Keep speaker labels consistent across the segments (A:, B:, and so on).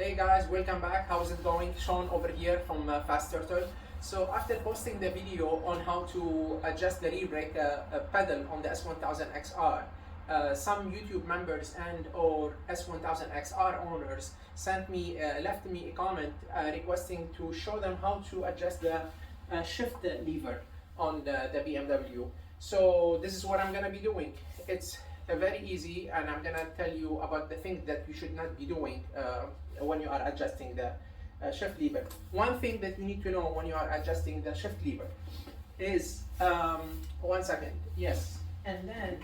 A: Hey guys, welcome back. How's it going? Sean over here from Fast Turtle. So after posting the video on how to adjust the rear brake pedal on the S1000 XR, some YouTube members and or S1000 XR owners left me a comment requesting to show them how to adjust the shift lever on the BMW. So this is what I'm gonna be doing. It's very easy, and I'm gonna tell you about the things that you should not be doing when you are adjusting the shift lever. One thing that you need to know when you are adjusting the shift lever is, 1 second, yes, and then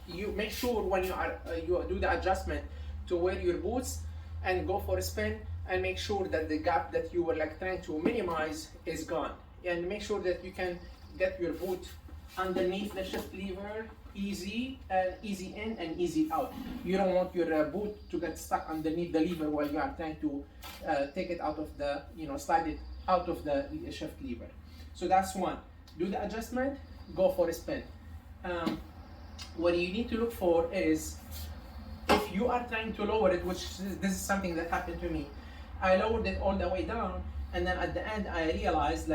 A: you make sure when you are you do the adjustment to wear your boots and go for a spin, and make sure that the gap that you were trying to minimize is gone, and make sure that you can get your boot underneath the shift lever easy in and easy out. You don't want your boot to get stuck underneath the lever while you are trying to take it out of the, slide it out of the shift lever. So that's one. Do the adjustment, go for a spin. What you need to look for is, if you are trying to lower it, which this is something that happened to me. I lowered it all the way down, and then at the end I realized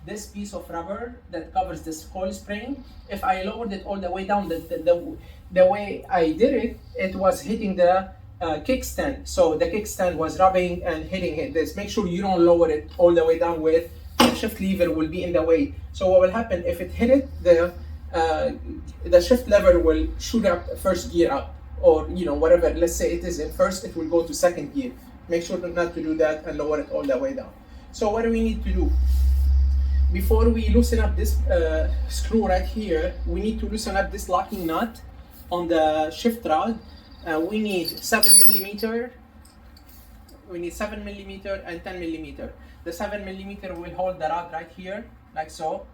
A: this piece of rubber that covers this coil spring, if I lowered it all the way down, the way I did it, it was hitting the kickstand. So the kickstand was rubbing and hitting it. This. Make sure you don't lower it all the way down where the shift lever will be in the way. So what will happen if it hit it, the shift lever will shoot up first gear up, or whatever. Let's say it is in first, it will go to second gear. Make sure not to do that and lower it all the way down. So what do we need to do? Before we loosen up this screw right here, we need to loosen up this locking nut on the shift rod. We need 7 millimeter. We need 7 millimeter and 10 millimeter. The 7 millimeter will hold the rod right here, like so.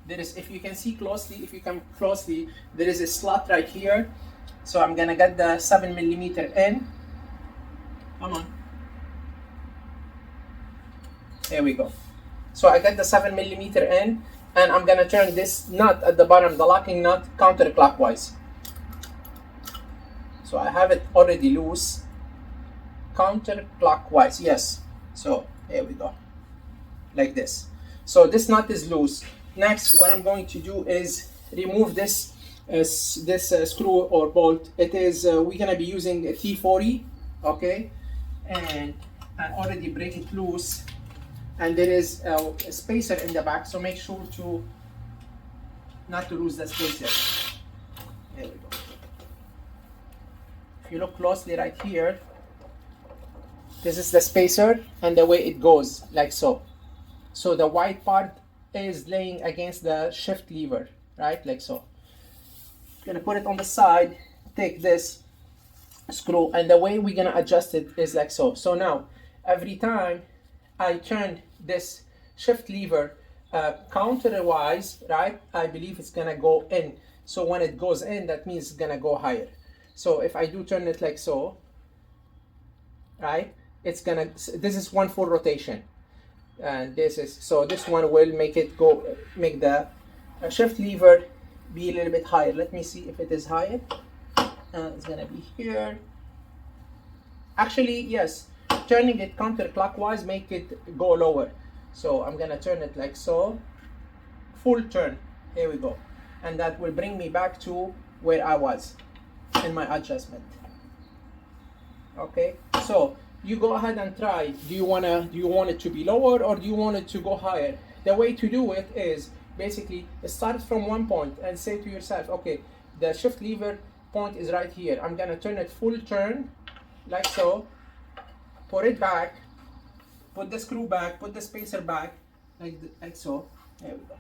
A: There is, if you can see closely, if you come closely, there is a slot right here. So I'm gonna get the 7 millimeter in. Come on. There we go. So I got the 7 millimeter in, and I'm gonna turn this nut at the bottom, the locking nut, counterclockwise. So I have it already loose. Counterclockwise, yes. So here we go, like this. So this nut is loose. Next, what I'm going to do is remove this screw or bolt. It is we're gonna be using a T40, okay? And I already break it loose. And there is a spacer in the back, so make sure not to lose the spacer. There we go. If you look closely right here, this is the spacer and the way it goes, like so. So the white part is laying against the shift lever, right, like so. I'm gonna put it on the side, take this screw, and the way we're gonna adjust it is like so. So now, every time I turn this shift lever counterwise, right, I believe it's gonna go in. So when it goes in, that means it's gonna go higher. So if I do turn it like so, right, it's gonna, this is one full rotation, and this is, so this one will make it go, make the shift lever be a little bit higher. Let me see if it is higher. It's gonna be here. Actually, yes. Turning it counterclockwise make it go lower. So I'm gonna turn it like so, full turn. Here we go, and that will bring me back to where I was in my adjustment. Okay, so you go ahead and try. Do you want it to be lower, or do you want it to go higher? The way to do it is basically start from one point and say to yourself, okay, the shift lever point is right here. I'm gonna turn it full turn, like so. Put it back, put the screw back, put the spacer back, like so. There we go.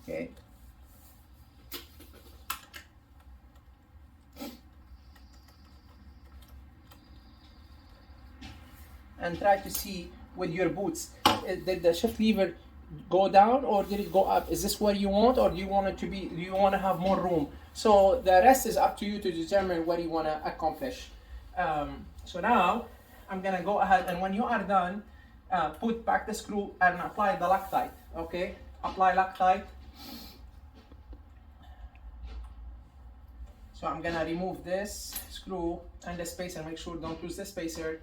A: Okay. And try to see with your boots, did the shift lever go down or did it go up? Is this where you want, or do you want it to be, do you want to have more room? So the rest is up to you to determine what you want to accomplish. So now I'm gonna go ahead, and when you are done, put back the screw and apply the Loctite. Okay, apply Loctite. So I'm gonna remove this screw and the spacer, make sure don't lose the spacer.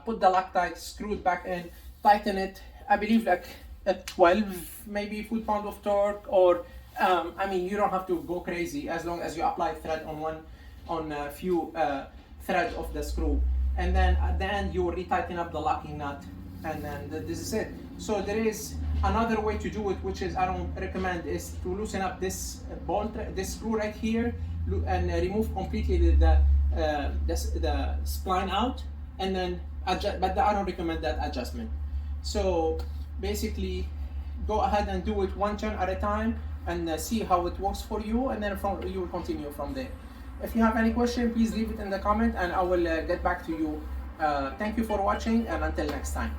A: Put the Loctite, screw it back in, tighten it, I believe like at 12 maybe foot-pound of torque, or I mean, you don't have to go crazy as long as you apply thread on a few threads of the screw. And then at the end you will retighten up the locking nut, and then this is it. So there is another way to do it, which is I don't recommend, is to loosen up this bolt, this screw right here, and remove completely the spline out, and then adjust. But I don't recommend that adjustment. So basically, go ahead and do it one turn at a time, and see how it works for you, and then you will continue from there. If you have any question, please leave it in the comment, and I will get back to you. Thank you for watching, and until next time.